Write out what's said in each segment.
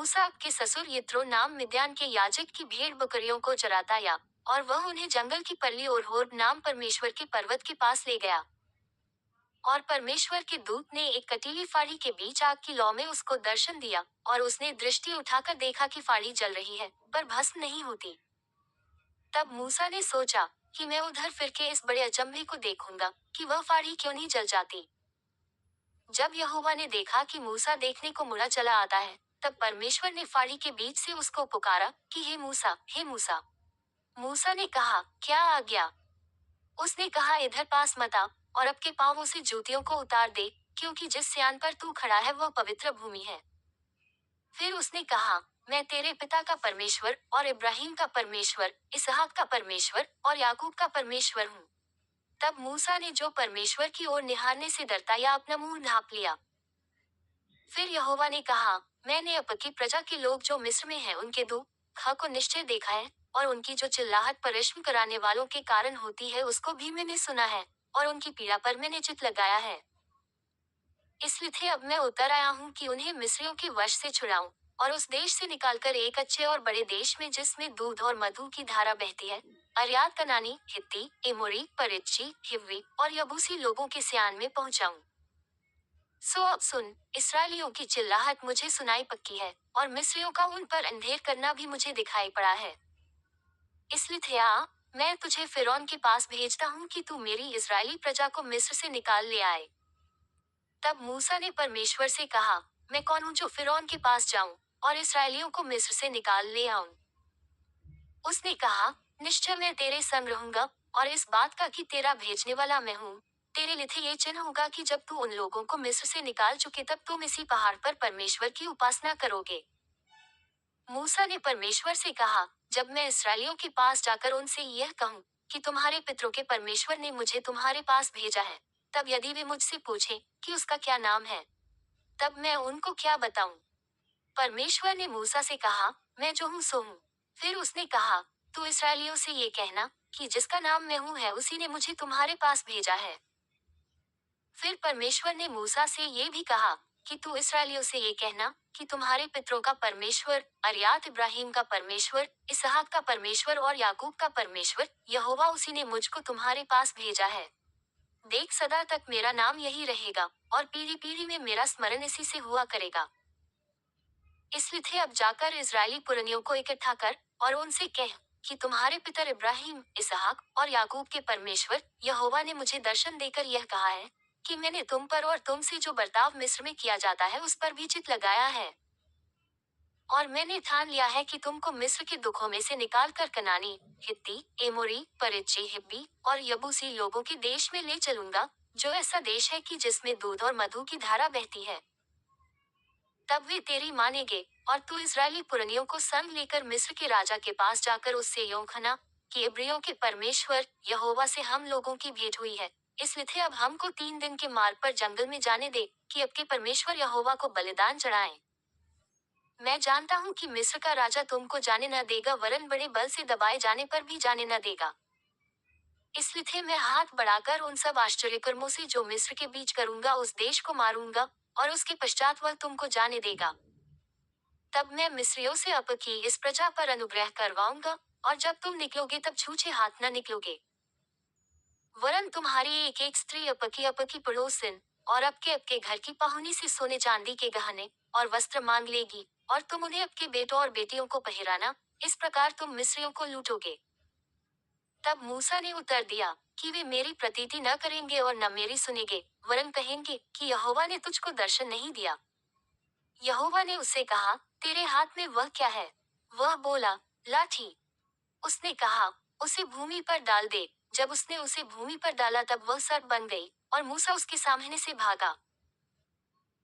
मूसा के ससुर यित्रो नाम मिद्यान के याजक की भेड़ बकरियों को चराता या, और वह उन्हें जंगल की पल्ली और होर्ब नाम परमेश्वर के पर्वत के पास ले गया। और परमेश्वर के दूत ने एक कटीली फाड़ी के बीच आग की लौ में उसको दर्शन दिया, और उसने दृष्टि उठाकर देखा कि फाड़ी जल रही है, पर भस्म नहीं होती। तब मूसा ने सोचा कि मैं उधर फिर के इस बड़े अचंभे को देखूंगा कि वह फाड़ी क्यों नहीं जल जाती। जब यहोवा ने देखा कि मूसा देखने को मुड़ा चला आता है, तब परमेश्वर ने फाड़ी के बीच से उसको पुकारा कि हे मूसा, हे मूसा। मूसा ने कहा, क्या आज्ञा? उसने कहा, इधर पास मत आ, और अपने पांवों से जूतियों को उतार दे, क्योंकि जिस स्यान पर तू खड़ा है वह पवित्र भूमि है। फिर उसने कहा, मैं तेरे पिता का परमेश्वर और इब्राहिम का परमेश्वर, इसहाक का परमेश्वर और याकूब का परमेश्वर हूँ। तब मूसा ने जो परमेश्वर की ओर निहारने से डरता या अपना मुंह ढांप लिया। फिर यहोवा ने कहा, मैंने आपकी प्रजा के लोग जो मिस्र में हैं उनके दुख को निश्चय देखा है, और उनकी जो चिल्लाहट परिश्रम कराने वालों के कारण होती है उसको भी मैंने सुना है, और उनकी पीड़ा पर मैंने चित्त लगाया है। इसलिए अब मैं उतर आया हूँ कि उन्हें मिस्रियों के वश से छुड़ाऊं, और उस देश से निकालकर एक अच्छे और बड़े देश में जिसमें दूध और मधु की धारा बहती है, अर्याद कनानी, हित्ती, एमोरी, परिज्जी, हिव्वी और यबूसी लोगों के स्यान में पहुंचाऊं। सो अब सुन, इस्राएलियों की चिल्लाहट मुझे सुनाई पक्की है, और मिस्रियों का उन पर अंधेर करना भी मुझे दिखाई पड़ा है। इसलिए आ, मैं तुझे फिरौन के पास भेजता हूँ कि तू मेरी इस्राएली प्रजा को मिस्र से निकाल ले आए। तब मूसा ने परमेश्वर से कहा, मैं कौन हूँ जो फिरौन के पास जाऊं और इसराइलियों को मिस्र से निकाल ले आऊं? उसने कहा, निश्चय मैं तेरे संग रहूंगा, और इस बात का कि तेरा भेजने वाला मैं हूँ, तेरे लिथे ये चिन्ह होगा कि जब तू उन लोगों को मिस्र से निकाल चुके तब तुम इसी पहाड़ पर परमेश्वर की उपासना करोगे। मूसा ने परमेश्वर से कहा, जब मैं इसराइलियों के पास जाकर उनसे यह कहूँ कि तुम्हारे पितरों के परमेश्वर ने मुझे तुम्हारे पास भेजा है, तब यदि वे मुझसे पूछें कि उसका क्या नाम है, तब मैं उनको क्या बताऊं? परमेश्वर ने मूसा से कहा, मैं जो हूँ सो हूँ। फिर उसने कहा, तू इसराइलियों से ये कहना कि जिसका नाम मैं हूँ है उसी ने मुझे तुम्हारे पास भेजा है। फिर परमेश्वर ने मूसा से ये भी कहा कि तू इसराइलियों से ये कहना कि तुम्हारे पितरों का परमेश्वर, अर्यात इब्राहिम का परमेश्वर, इसहाक का परमेश्वर और याकूब का परमेश्वर, यहोवा उसी ने मुझको तुम्हारे पास भेजा है। देख, सदा तक मेरा नाम यही रहेगा, और पीढ़ी पीढ़ी में मेरा स्मरण इसी से हुआ करेगा। इसलिए अब जाकर इजरायली पुरनियों को इकट्ठा कर, और उनसे कह कि तुम्हारे पितर इब्राहिम, इसहाक और याकूब के परमेश्वर यहोवा ने मुझे दर्शन देकर यह कहा है कि मैंने तुम पर और तुमसे जो बर्ताव मिस्र में किया जाता है उस पर भी चित्त लगाया है। और मैंने ठान लिया है कि तुमको मिस्र के दुखों में से निकाल कर कनानी, हित्ती, एमोरी, परिज्जी, हिब्बी और यबूसी लोगों के देश में ले चलूंगा, जो ऐसा देश है कि जिसमें दूध और मधु की धारा बहती है। तब वे तेरी मानेंगे, और तू इजरायली पुरनियों को संग लेकर मिस्र के राजा के पास जाकर उससे यूं कहना कि इब्रियों के परमेश्वर यहोवा से हम लोगों की भेंट हुई है, इसलिए अब हमको 3 दिन के मार्ग पर जंगल में जाने दे कि अब के परमेश्वर यहोवा को बलिदान चढ़ाएं। मैं जानता हूँ कि मिस्र का राजा तुमको जाने न देगा, वरन बड़े बल से दबाए जाने पर भी जाने न देगा। इसलिए मैं हाथ बढ़ाकर उन सब आश्चर्यकर्मों से जो मिस्र के बीच करूंगा उस देश को मारूंगा, और उसके पश्चात वह तुमको जाने देगा। तब मैं मिस्रियों से आपकी इस प्रजा पर अनुग्रह करवाऊंगा, और जब तुम निकलोगे तब छूछे हाथ न निकलोगे, वरन तुम्हारी एक एक स्त्री आपकी पड़ोसिन और आपके घर की पाहुनी से सोने चांदी के गहने और वस्त्र मांग लेगी, और तुम उन्हें आपके बेटों और बेटियों को पहराना, इस प्रकार तुम मिस्रियों को लूटोगे। तब मूसा ने उत्तर दिया कि वे मेरी प्रतीति न करेंगे और न मेरी सुनेंगे, वरन कहेंगे कि यहोवा ने तुझको दर्शन नहीं दिया। यहोवा ने उससे कहा, तेरे हाथ में वह क्या है? वह बोला, लाठी। उसने कहा, उसे भूमि पर डाल दे। जब उसने उसे भूमि पर डाला तब वह सर्प बन गई, और मूसा उसके सामने से भागा।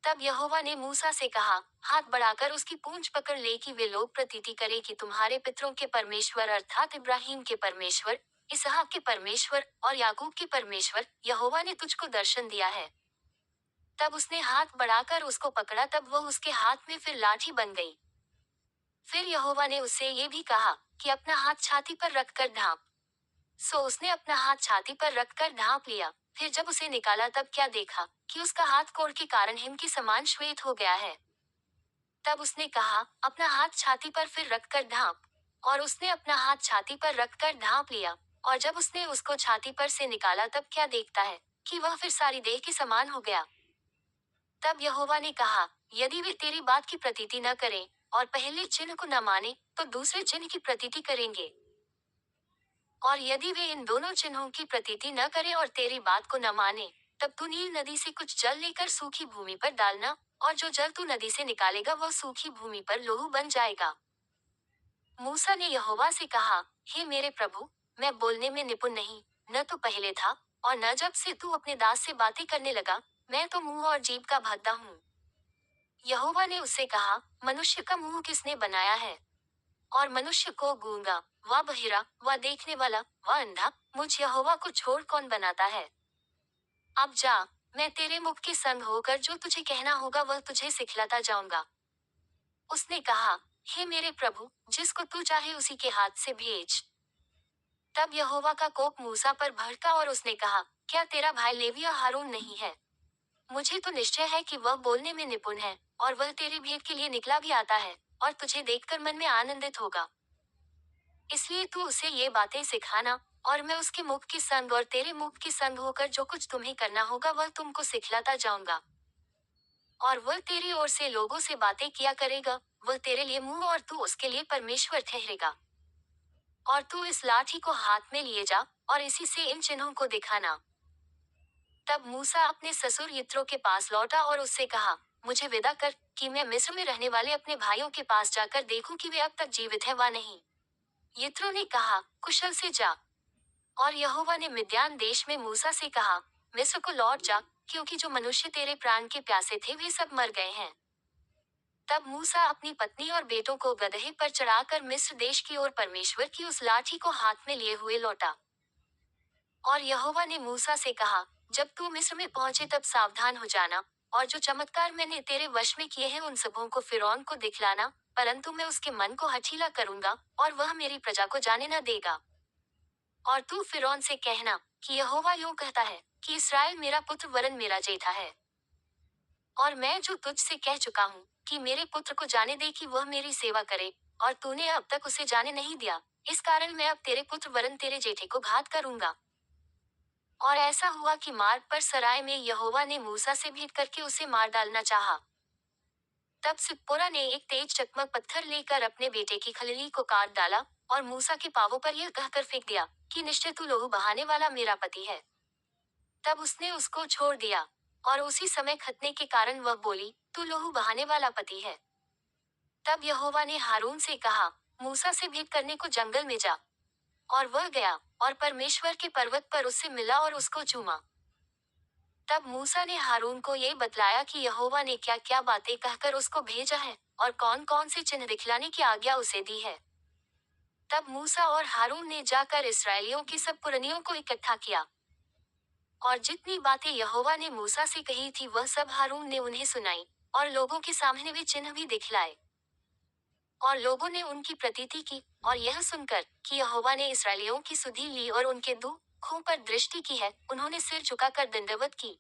तब यहोवा ने मूसा से कहा, हाथ बढ़ाकर उसकी पूंछ पकड़ ले कि वे लोग प्रतीति करे कि तुम्हारे पितरों के परमेश्वर अर्थात इब्राहिम के परमेश्वर, इसहाक के परमेश्वर और याकूब के परमेश्वर यहोवा ने तुझको दर्शन दिया है। तब उसने हाथ बढ़ाकर उसको पकड़ा, तब वह उसके हाथ में फिर लाठी बन गई। फिर यहोवा ने उससे ये भी कहा कि अपना हाथ छाती पर रखकर ढांप। सो उसने अपना हाथ छाती पर रखकर ढांप लिया। फिर जब उसे निकाला तब क्या देखा कि उसका हाथ कोढ़ के कारण हिम के समान श्वेत हो गया है। तब उसने कहा, अपना हाथ छाती पर फिर रखकर ढांप। और उसने अपना हाथ छाती पर रखकर ढांप लिया। और जब उसने उसको छाती पर से निकाला तब क्या देखता है कि वह फिर सारी देह के समान हो गया। तब यहोवा ने कहा, यदि वे तेरी बात की प्रतीति न करें और पहले चिन्ह को न माने तो दूसरे चिन्ह की प्रतीति करेंगे। और यदि वे इन दोनों चिन्हों की प्रतीति न करें और तेरी बात को न माने, तब तू नील नदी से कुछ जल लेकर सूखी भूमि पर डालना, और जो जल तू नदी से निकालेगा वह सूखी भूमि पर लोहू बन जाएगा। मूसा ने यहोवा से कहा, हे मेरे प्रभु, मैं बोलने में निपुण नहीं, न तो पहले था और न जब से तू अपने दास से बातें करने लगा, मैं तो मुंह और जीभ का भद्दा हूँ। यहोवा ने उससे कहा, मनुष्य का मुंह किसने बनाया है? और मनुष्य को गूंगा, व बहिरा, व देखने वाला, व अंधा, मुझ यहोवा को छोड़ कौन बनाता है? अब जा, मैं तेरे मुख के संग होकर जो तुझे कहना होगा वह तुझे सिखलाता जाऊंगा। उसने कहा, हे मेरे प्रभु, जिसको तू चाहे उसी के हाथ से भेज। तब यहोवा का कोप मूसा पर भड़का और उसने कहा, क्या तेरा भाई लेविया हारून नहीं है? मुझे तो निश्चय है कि वह बोलने में निपुण है, और वह तेरी भेंट के लिए निकला भी आता है, और तुझे देखकर मन में आनंदित होगा। इसलिए तू उसे ये बातें सिखाना, और मैं उसके मुख के संग और तेरे मुख के संग होकर जो कुछ तुम्हें करना होगा वह तुमको सिखलाता जाऊंगा। और वह तेरी ओर से लोगों से बातें किया करेगा, वह तेरे लिए मुंह और तू उसके लिए परमेश्वर ठहरेगा। और तू इस लाठी को हाथ में लिए जा, और इसी से इन चिन्हों को दिखाना। तब मूसा अपने ससुर यित्रो के पास लौटा और उससे कहा, मुझे विदा कर, कि मैं मिस्र में रहने वाले अपने भाइयों के पास जाकर देखूं कि वे अब तक जीवित है वा नहीं। यित्रो ने कहा, कुशल से जा। और यहोवा ने मिद्यान देश में मूसा से कहा, मिस्र को लौट जा, क्योंकि जो मनुष्य तेरे प्राण के प्यासे थे वे सब मर गए हैं। तब मूसा अपनी पत्नी और बेटों को गदहे पर चढ़ाकर मिस्र देश की ओर परमेश्वर की उस लाठी को हाथ में लिए हुए लौटा। और यहोवा ने मूसा से कहा, जब तू मिस्र में पहुंचे तब सावधान हो जाना, और जो चमत्कार मैंने तेरे वश में किए हैं उन सबों को फिरौन को दिखलाना, परंतु मैं उसके मन को हठीला करूंगा, और वह मेरी प्रजा को जाने न देगा। और तू फिरौन से कहना कि यहोवा यूं कहता है कि इस्राएल मेरा पुत्र वरन मेरा जेठा है। और मैं जो तुझसे कह चुका हूँ कि मेरे पुत्र को जाने दे कि वह मेरी सेवा करे, और तूने अब तक उसे जाने नहीं दिया, इस कारण मैं अब तेरे पुत्र वरन तेरे जेठे को घात करूंगा। और ऐसा हुआ कि मार्ग पर सराय में यहोवा ने मूसा से भेंट करके उसे मार डालना चाहा। तब सिप्पोरा ने एक तेज चकमक पत्थर लेकर अपने बेटे की खलली को काट डाला, और मूसा के पांवों पर यह कहकर फेंक दिया कि निश्चय तू लहू बहाने वाला मेरा पति है। तब उसने उसको छोड़ दिया, और उसी समय खतने के कारण वह बोली, तू लहू बहाने वाला पति है। तब यहोवा ने हारून से कहा, मूसा से भेंट करने को जंगल में जा। और वह गया, और परमेश्वर के पर्वत पर उससे मिला और उसको चूमा। तब मूसा ने हारून को ये बतलाया कि यहोवा ने क्या क्या बातें कहकर उसको भेजा है, और कौन कौन से चिन्ह दिखलाने की आज्ञा उसे दी है। तब मूसा और हारून ने जाकर इस्राएलियों के सब पुरनियों को इकट्ठा किया। और जितनी बातें यहोवा ने मूसा से कही थी वह सब हारून ने उन्हें सुनाई, और लोगों के सामने वे चिन्ह भी दिखलाए। और लोगों ने उनकी प्रतीति की, और यह सुनकर कि यहोवा ने इस्राएलियों की सुधि ली और उनके दुखों पर दृष्टि की है, उन्होंने सिर झुकाकर दंडवत की।